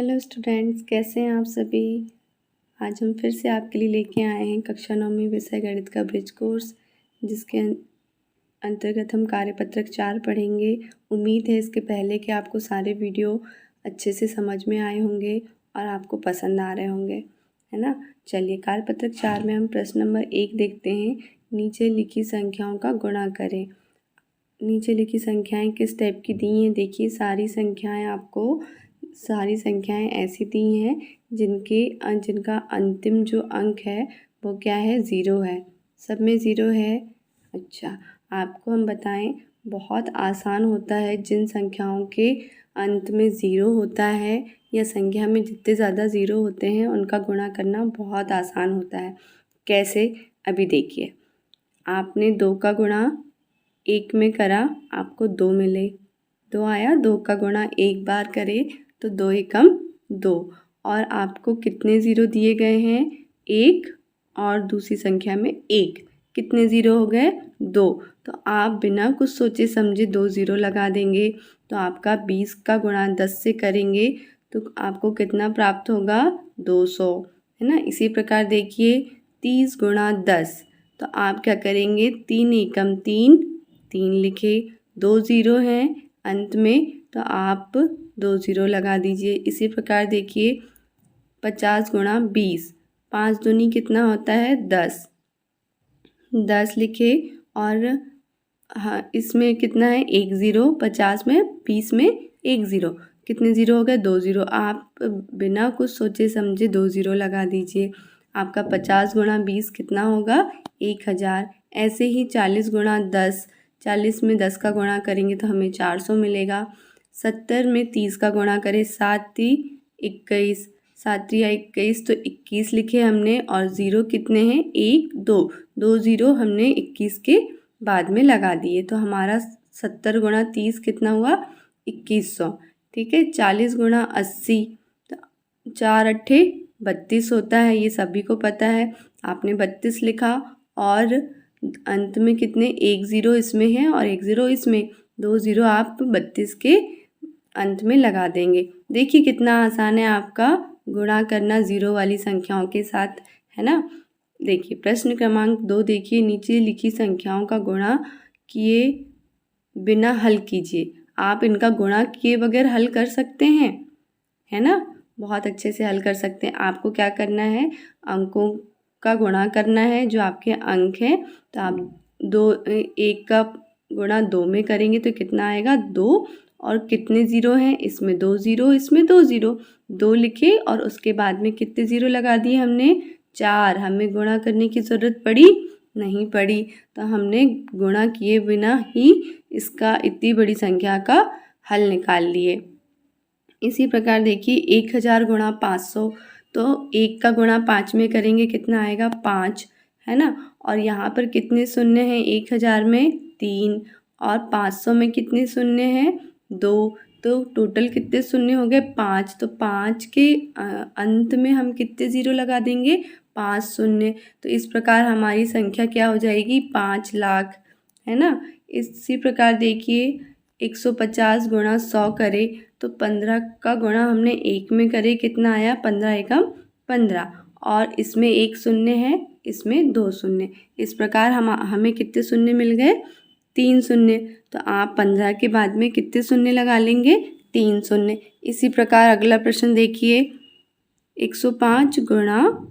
Hello students, कैसे हैं आप सभी। आज हम फिर से आपके लिए लेके आए हैं कक्षा 9वीं विषय गणित का ब्रिज कोर्स, जिसके अंतर्गत हम कार्यपत्रक 4 पढ़ेंगे। उम्मीद है इसके पहले कि आपको सारे वीडियो अच्छे से समझ में आए होंगे और आपको पसंद आ रहे होंगे, है ना। चलिए, कार्यपत्रक 4 में हम प्रश्न नंबर 1 देखते हैं। नीचे लिखी संख्याओं का गुणा करें। नीचे लिखी संख्याएं किस टाइप की दी हैं। देखिए, सारी संख्याएं ऐसी दी हैं जिनका अंतिम जो अंक है वो क्या है, 0 है। सब में 0 है। अच्छा, आपको हम बताएं, बहुत आसान होता है जिन संख्याओं के अंत में 0 होता है या संख्या में जितने ज़्यादा 0 होते हैं उनका गुणा करना बहुत आसान होता है। कैसे, अभी देखिए। आपने 2 का गुणा 1 में करा, आपको 2 मिले, 2 आया। 2 का गुणा 1 बार करे तो 2 एकम 2। और आपको कितने 0 दिए गए हैं, 1, और दूसरी संख्या में 1। कितने 0 हो गए, 2। तो आप बिना कुछ सोचे समझे 2 0 लगा देंगे। तो आपका 20 का गुणा 10 से करेंगे तो आपको कितना प्राप्त होगा, 200, है ना। इसी प्रकार देखिए, 30 गुणा 10, तो आप क्या करेंगे, 3 एकम 3, 3 लिखे, 2 0 हैं अंत में, तो आप 2 0 लगा दीजिए। इसी प्रकार देखिए, 50 गुणा 20, 5 दूनी कितना होता है, 10, 10 लिखे। और हाँ, इसमें कितना है, 1 0, 50 में 20 में 1 0, कितने 0 हो गए, 2 0। आप बिना कुछ सोचे समझे 2 0 लगा दीजिए। आपका 50 गुणा 20 कितना होगा, 1000। ऐसे ही 40 गुणा 10, 40 में 10 का गुणा करेंगे तो हमें 400 मिलेगा। 70 में 30 का गुणा करें, 7 3 21, 7 3 21, तो 21 लिखे हमने। और 0 कितने हैं, 1 2, 2 0 हमने 21 के बाद में लगा दिए। तो हमारा 70 गुणा 30 कितना हुआ, 2100। ठीक है। 40 गुणा 80, तो 4 8 32 होता है, ये सभी को पता है। आपने 32 लिखा और अंत में कितने, 1 0 इसमें है और 1 0 इसमें, 2 0 आप 32 के अंत में लगा देंगे। देखिए कितना आसान है आपका गुणा करना 0 वाली संख्याओं के साथ, है ना। देखिए, प्रश्न क्रमांक 2 देखिए, नीचे लिखी संख्याओं का गुणा किए बिना हल कीजिए। आप इनका गुणा किए बगैर हल कर सकते हैं, है ना, बहुत अच्छे से हल कर सकते हैं। आपको क्या करना है, अंकों का गुणा करना है, जो आपके अंक हैं। तो आप 1 का गुणा 2 में करेंगे तो कितना आएगा, 2। और कितने 0 हैं, इसमें 2 0, इसमें 2 0, 2 लिखे और उसके बाद में कितने 0 लगा दिए हमने, 4। हमें गुणा करने की ज़रूरत पड़ी, नहीं पड़ी। तो हमने गुणा किए बिना ही इसका इतनी बड़ी संख्या का हल निकाल लिए। इसी प्रकार देखिए, 1000 गुणा 500, तो 1 का गुणा 5 में करेंगे कितना आएगा, 5, है ना। और यहाँ पर कितने शून्य हैं, 1000 में 3, और 500 में कितने शून्य हैं, 2। तो टोटल कितने शून्य हो गए, 5। तो 5 के अंत में हम कितने 0 लगा देंगे, 5 शून्य। तो इस प्रकार हमारी संख्या क्या हो जाएगी, 5 लाख, है ना। इसी प्रकार देखिए, 150 गुणा 100 करे तो 15 का गुणा हमने 1 में करे, कितना आया, 15 एकम 15। और इसमें 1 शून्य है, इसमें 2 शून्य। इस प्रकार हमें कितने शून्य मिल गए, 3 शून्य। तो आप 15 के बाद में कितने शून्य लगा लेंगे, 3 शून्य। इसी प्रकार अगला प्रश्न देखिए, 105 गुणा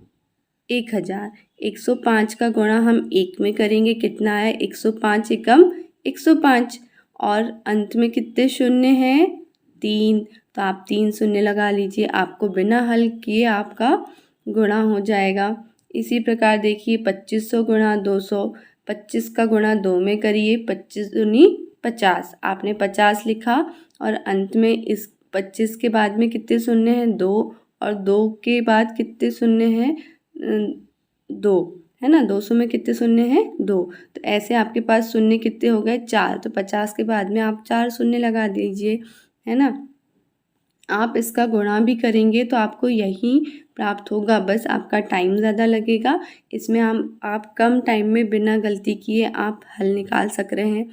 1000, 105 का गुणा हम 1 में करेंगे, कितना आया, 105 एकम 105। और अंत में कितने शून्य हैं, 3। तो आप 3 शून्य लगा लीजिए। आपको बिना हल किए आपका गुणा हो जाएगा। इसी प्रकार देखिए, 2500 गुणा 200, 25 का गुणा 2 में करिए, 25 दूनी 50, आपने 50 लिखा। और अंत में इस 25 के बाद में कितने शून्य हैं, 2। और 2 के बाद कितने शून्य हैं, 2, है ना। 200 में कितने शून्य हैं, 2। तो ऐसे आपके पास शून्य कितने हो गए, 4। तो 50 के बाद में आप 4 शून्य लगा दीजिए, है ना। आप इसका गुणा भी करेंगे तो आपको यही प्राप्त होगा, बस आपका टाइम ज़्यादा लगेगा। इसमें आप कम टाइम में बिना गलती किए आप हल निकाल सक रहे हैं।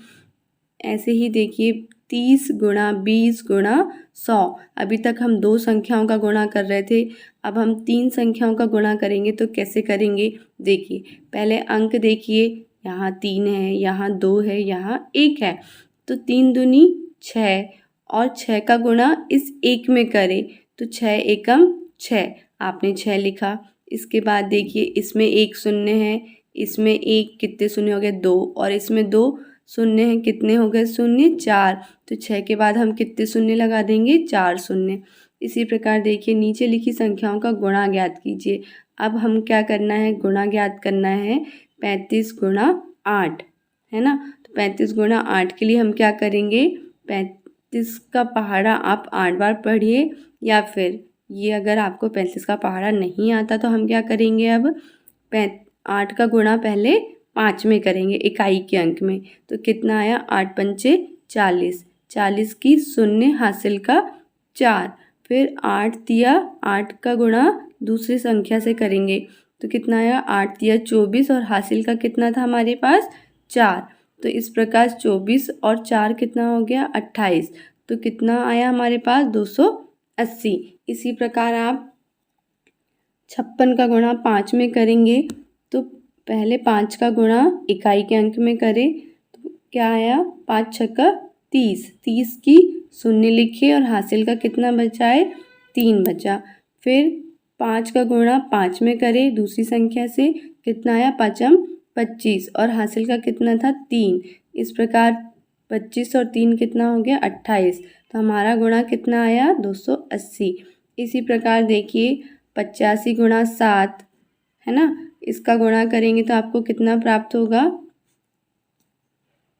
ऐसे ही देखिए, 30 गुणा 20 गुणा 100। अभी तक हम 2 संख्याओं का गुणा कर रहे थे, अब हम 3 संख्याओं का गुणा करेंगे। तो कैसे करेंगे, देखिए पहले अंक देखिए, यहाँ 3 है, यहाँ 2 है, यहाँ 1 है। तो 3 दूनी 6 और 6 का गुणा इस 1 में करें तो 6 एकम 6, आपने 6 लिखा। इसके बाद देखिए इसमें 1 शून्य है, इसमें 1 कितने शून्य हो गए 2, और इसमें 2 शून्य हैं, कितने हो गए शून्य 4। तो 6 के बाद हम कितने शून्य लगा देंगे 4 शून्य। इसी प्रकार देखिए नीचे लिखी संख्याओं का गुणा ज्ञात कीजिए। अब हम क्या करना है, गुणा ज्ञात करना है 35 गुणा 8, है ना। तो 35 गुणा 8 के लिए हम क्या करेंगे, 35 का पहाड़ा आप 8 बार पढ़िए, या फिर ये अगर आपको 35 का पहाड़ा नहीं आता तो हम क्या करेंगे, अब 8 का गुणा पहले 5 में करेंगे इकाई के अंक में। तो कितना आया 8 पंचे 40, 40 की शून्य हासिल का 4, फिर 8 तिया 8 का गुणा दूसरी संख्या से करेंगे तो कितना आया 8 तिया 24, और हासिल का कितना था हमारे पास 4। तो इस प्रकार 24 और 4 कितना हो गया 28। तो कितना आया हमारे पास 280। इसी प्रकार आप 56 का गुणा 5 में करेंगे तो पहले 5 का गुणा इकाई के अंक में करें तो क्या आया 5 छक्का 30, 30 की शून्य लिखिए और हासिल का कितना बचा है 3 बचा। फिर 5 का गुणा 5 में करें दूसरी संख्या से, कितना आया 5 25 और हासिल का कितना था 3। इस प्रकार 25 और 3 कितना हो गया 28। तो हमारा गुणा कितना आया 280। इसी प्रकार देखिए 85 गुणा 7, है ना, इसका गुणा करेंगे तो आपको कितना प्राप्त होगा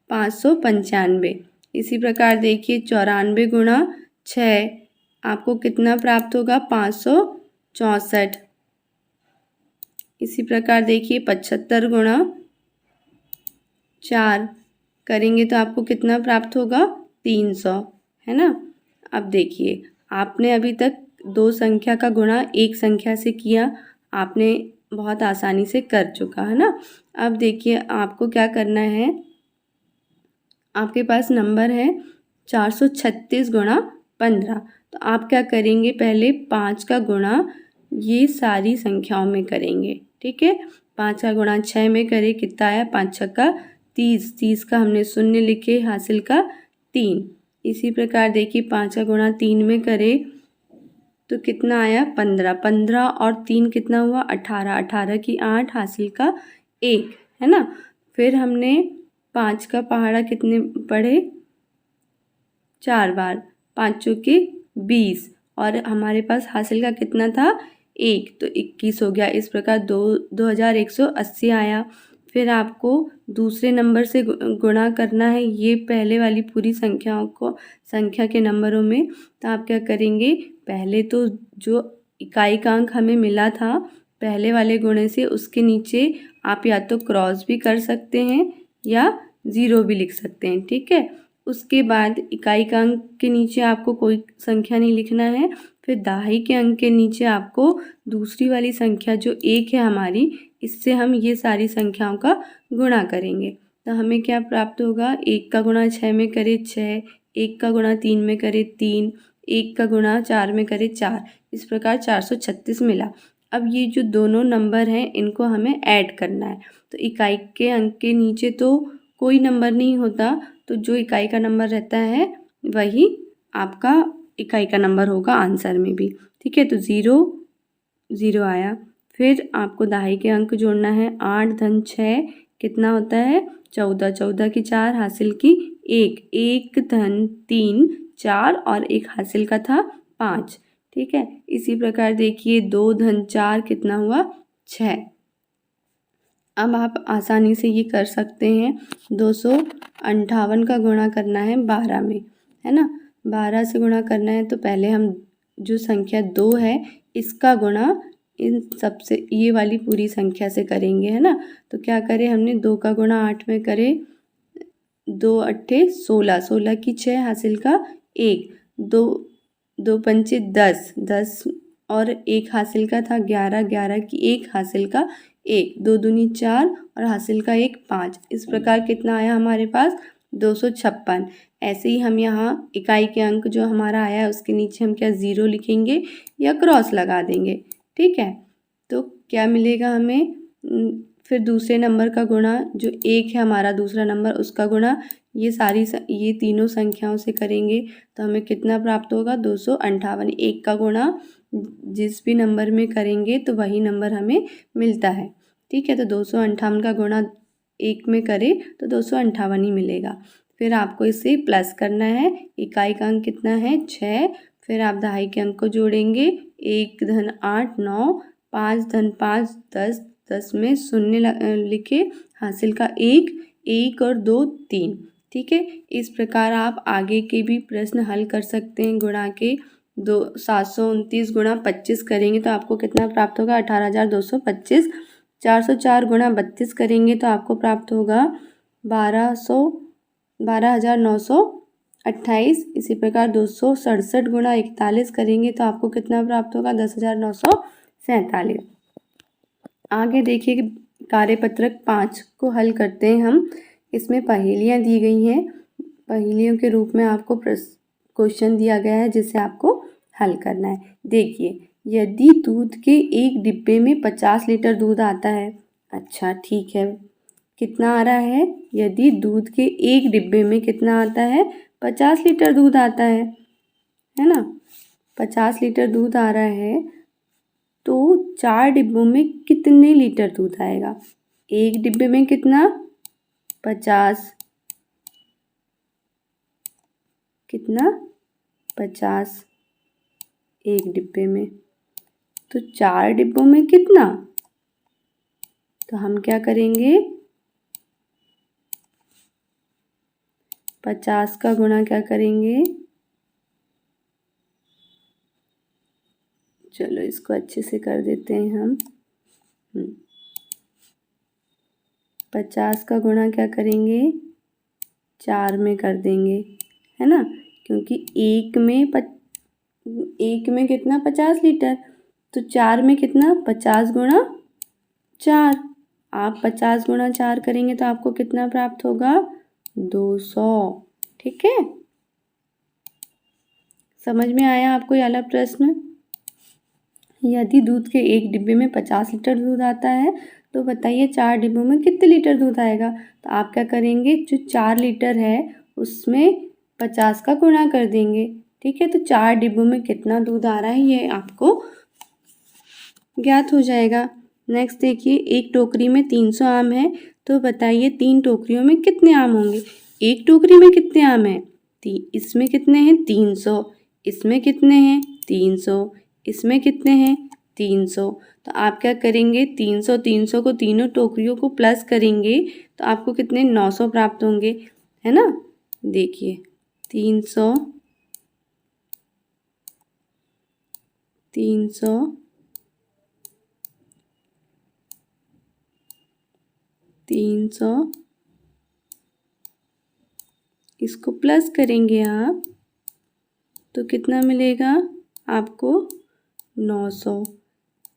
595। इसी प्रकार देखिए 94 गुणा 6, आपको कितना प्राप्त होगा 564। इसी प्रकार देखिए 75 गुणा 4 करेंगे तो आपको कितना प्राप्त होगा 300, है ना। अब देखिए आपने अभी तक 2 संख्या का गुणा एक संख्या से किया, आपने बहुत आसानी से कर चुका, है ना। अब देखिए आपको क्या करना है, आपके पास नंबर है 436 गुणा 15। तो आप क्या करेंगे, पहले 5 का गुणा ये सारी संख्याओं में करेंगे, ठीक है। 5 का गुणा 6 में करें, कितना आया 5 छक्का 30, 30 का हमने शून्य लिखे, हासिल का 3। इसी प्रकार देखिए 5 का गुणा 3 में करें तो कितना आया 15, 15 और 3 कितना हुआ 18, 18 की 8, हासिल का 1, है ना। फिर हमने 5 का पहाड़ा कितने पढ़े 4 बार, 5 चौके 20 और हमारे पास हासिल का कितना था 1, तो 21 हो गया। इस प्रकार 2180 आया। फिर आपको दूसरे नंबर से गुणा करना है ये पहले वाली पूरी संख्याओं को, संख्या के नंबरों में। तो आप क्या करेंगे, पहले तो जो इकाई का अंक हमें मिला था पहले वाले गुणे से, उसके नीचे आप या तो क्रॉस भी कर सकते हैं या 0 भी लिख सकते हैं, ठीक है। उसके बाद इकाई का अंक के नीचे आपको कोई संख्या नहीं लिखना है। फिर दहाई के अंक के नीचे आपको दूसरी वाली संख्या जो 1 है हमारी, इससे हम ये सारी संख्याओं का गुणा करेंगे। तो हमें क्या प्राप्त होगा, 1 का गुणा 6 में करें 6, 1 का गुणा 3 में करें 3, 1 का गुणा 4 में करें 4। इस प्रकार 436 मिला। अब ये जो दोनों नंबर हैं इनको हमें ऐड करना है। तो इकाई के अंक के नीचे तो कोई नंबर नहीं होता, तो जो इकाई का नंबर रहता है वही आपका इकाई का नंबर होगा आंसर में भी, ठीक है। तो 0 0 आया। फिर आपको दहाई के अंक जोड़ना है, 8 धन 6 कितना होता है 14, 14 की 4, हासिल की 1, 1 धन 3 4 और 1 हासिल का था 5, ठीक है। इसी प्रकार देखिए 2 धन 4 कितना हुआ 6। अब आप आसानी से ये कर सकते हैं, 258 का गुणा करना है 12 में, है ना। 12 से गुणा करना है तो पहले हम जो संख्या 2 है इसका गुणा इन सबसे ये वाली पूरी संख्या से करेंगे, है ना। तो क्या करें, हमने 2 का गुणा 8 में करें, 2 अट्ठे 16, 16 की 6, हासिल का 1, 2 2 पंचे 10, 10 और 1 हासिल का था 11, 11 की 1, हासिल का 1, 2 दूनी 4 और हासिल का 1 5। इस प्रकार कितना आया हमारे पास 256। ऐसे ही हम यहाँ इकाई के अंक जो हमारा आया है उसके नीचे हम क्या 0 लिखेंगे या क्रॉस लगा देंगे। ठीक है, तो क्या मिलेगा हमें, फिर दूसरे नंबर का गुणा जो 1 है हमारा दूसरा नंबर उसका गुणा ये तीनों संख्याओं से करेंगे तो हमें कितना प्राप्त होगा 258। 1 का गुणा जिस भी नंबर में करेंगे तो वही नंबर हमें मिलता है। ठीक है, तो 258 का गुणा 1 में करें तो 258 ही मिलेगा। फिर आपको इसे प्लस करना है। इकाई का अंक कितना है 6, फिर आप दहाई के अंक को जोड़ेंगे 1 धन 8 9, 5 धन 5 10, 10 में शून्य लिखे, हासिल का 1, 1 और 2 3। ठीक है, इस प्रकार आप आगे के भी प्रश्न हल कर सकते हैं। गुणा के 729 गुणा 25 करेंगे तो आपको कितना प्राप्त होगा 18,225। 404 गुणा 32 करेंगे तो आपको प्राप्त होगा 12,928। इसी प्रकार 267 गुणा 41 करेंगे तो आपको कितना प्राप्त होगा 10,947। आगे देखिए कार्यपत्रक 5 को हल करते हैं हम। इसमें पहेलियाँ दी गई हैं। पहेलियों के रूप में आपको क्वेश्चन दिया गया है जिसे आपको हल करना है। देखिए, यदि दूध के एक डिब्बे में 50 लीटर दूध आता है। अच्छा ठीक है, कितना आ रहा है, यदि दूध के एक डिब्बे में कितना आता है 50 लीटर दूध आता है ना। 50 लीटर दूध आ रहा है तो 4 डिब्बों में कितने लीटर दूध आएगा। एक डिब्बे में कितना 50, कितना 50 एक डिब्बे में, तो 4 डिब्बों में कितना, तो हम क्या करेंगे 50 का गुणा क्या करेंगे, चलो इसको अच्छे से कर देते हैं हम। 50 का गुणा क्या करेंगे 4 में कर देंगे, है ना, क्योंकि एक में कितना 50 लीटर, तो 4 में कितना 50 गुणा 4। आप 50 गुणा 4 करेंगे तो आपको कितना प्राप्त होगा 200। ठीक है, समझ में आया आपको ये वाला प्रश्न। यदि दूध के एक डिब्बे में 50 लीटर दूध आता है तो बताइए 4 डिब्बों में कितने लीटर दूध आएगा। तो आप क्या करेंगे, जो 4 लीटर है उसमें 50 का गुणा कर देंगे। ठीक है, तो 4 डिब्बों में कितना दूध आ रहा है ये आपको ज्ञात हो जाएगा। नेक्स्ट देखिए, एक टोकरी में 300 आम है तो बताइए 3 टोकरियों में कितने आम होंगे। एक टोकरी में कितने आम हैं, इसमें कितने हैं 300, इसमें कितने हैं 300, इसमें कितने हैं 300। तो आप क्या करेंगे 300 को तीनों टोकरियों को प्लस करेंगे तो आपको कितने 900 प्राप्त होंगे, है ना। देखिए 300 इसको प्लस करेंगे आप तो कितना मिलेगा आपको 900।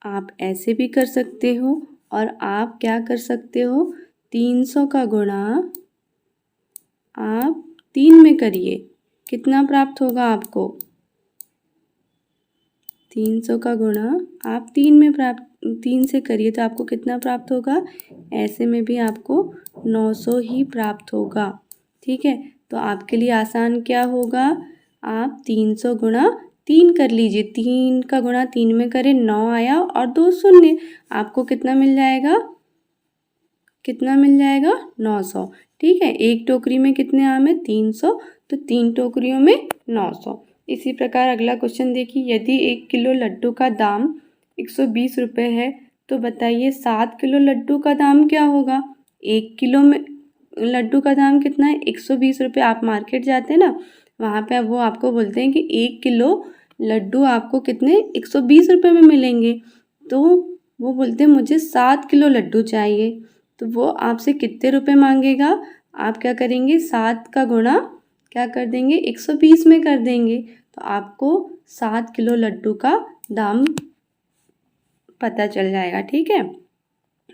आप ऐसे भी कर सकते हो और आप क्या कर सकते हो 300 का गुणा आप 3 में करिए, कितना प्राप्त होगा आपको 300 का गुणा आप 3 से करिए तो आपको कितना प्राप्त होगा, ऐसे में भी आपको 900 ही प्राप्त होगा। ठीक है, तो आपके लिए आसान क्या होगा, आप 300 गुणा 3 कर लीजिए। 3 का गुणा 3 में करें 9 आया और 2 शून्य, आपको कितना मिल जाएगा 900। ठीक है, एक टोकरी में कितने आम है 300, तो 3 टोकरियों में 900। इसी प्रकार अगला क्वेश्चन देखिए, यदि 1 किलो लड्डू का दाम 120 रुपये है तो बताइए 7 किलो लड्डू का दाम क्या होगा। 1 किलो में लड्डू का दाम कितना है 120 रुपये। आप मार्केट जाते हैं ना, वहाँ पे वो आपको बोलते हैं कि 1 किलो लड्डू आपको कितने 120 रुपये में मिलेंगे, तो वो बोलते हैं मुझे 7 किलो लड्डू चाहिए, तो वो आपसे कितने रुपए मांगेगा। आप क्या करेंगे 7 का गुणा क्या कर देंगे 120 में कर देंगे, तो आपको 7 किलो लड्डू का दाम पता चल जाएगा। ठीक है,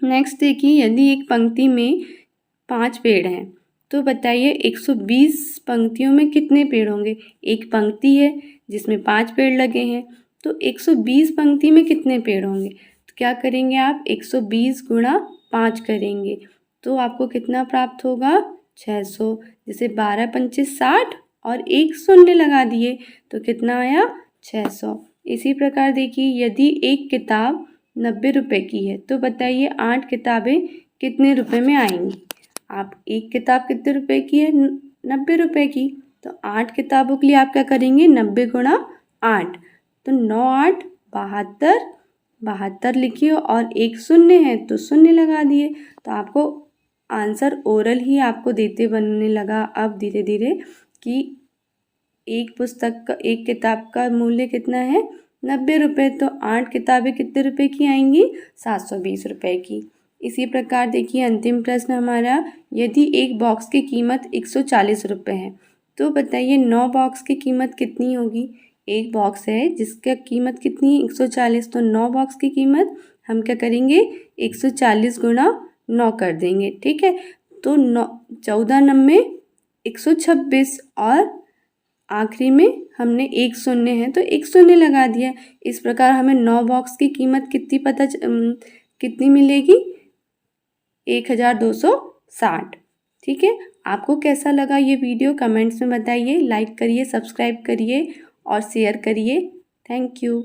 नेक्स्ट देखिए, यदि एक पंक्ति में 5 पेड़ हैं तो बताइए 120 पंक्तियों में कितने पेड़ होंगे। एक पंक्ति है जिसमें 5 पेड़ लगे हैं, तो 120 पंक्ति में कितने पेड़ होंगे। तो क्या करेंगे आप 120 गुणा 5 करेंगे तो आपको कितना प्राप्त होगा 600। जैसे 12 पंचे 60 और एक शून्य लगा दिए तो कितना आया 600। इसी प्रकार देखिए यदि एक किताब 90 रुपये की है तो बताइए 8 किताबें कितने रुपए में आएंगी। आप एक किताब कितने रुपए की है 90 रुपये की, तो 8 किताबों के लिए आप क्या करेंगे 90 गुणा 8, तो 9 8 72, 72 लिखिए और एक शून्य है तो शून्य लगा दिए। तो आपको आंसर ओरल ही आपको देते बनने लगा अब धीरे धीरे कि एक पुस्तक का एक किताब का मूल्य कितना है 90 रुपये, तो 8 किताबें कितने रुपए की आएंगी 720 रुपये की। इसी प्रकार देखिए अंतिम प्रश्न हमारा, यदि एक बॉक्स की कीमत 140 रुपये है तो बताइए 9 बॉक्स की कीमत कितनी होगी। एक बॉक्स है जिसका कीमत कितनी है 140, तो 9 बॉक्स की कीमत हम क्या करेंगे 140 गुणा 9 कर देंगे, ठीक है। तो 14 9 126 और आखिरी में हमने एक शून्य है तो एक शून्य लगा दिया। इस प्रकार हमें 9 बॉक्स की कीमत कितनी मिलेगी 1260, ठीक है। आपको कैसा लगा ये वीडियो कमेंट्स में बताइए, लाइक करिए, सब्सक्राइब करिए और शेयर करिए। Thank you.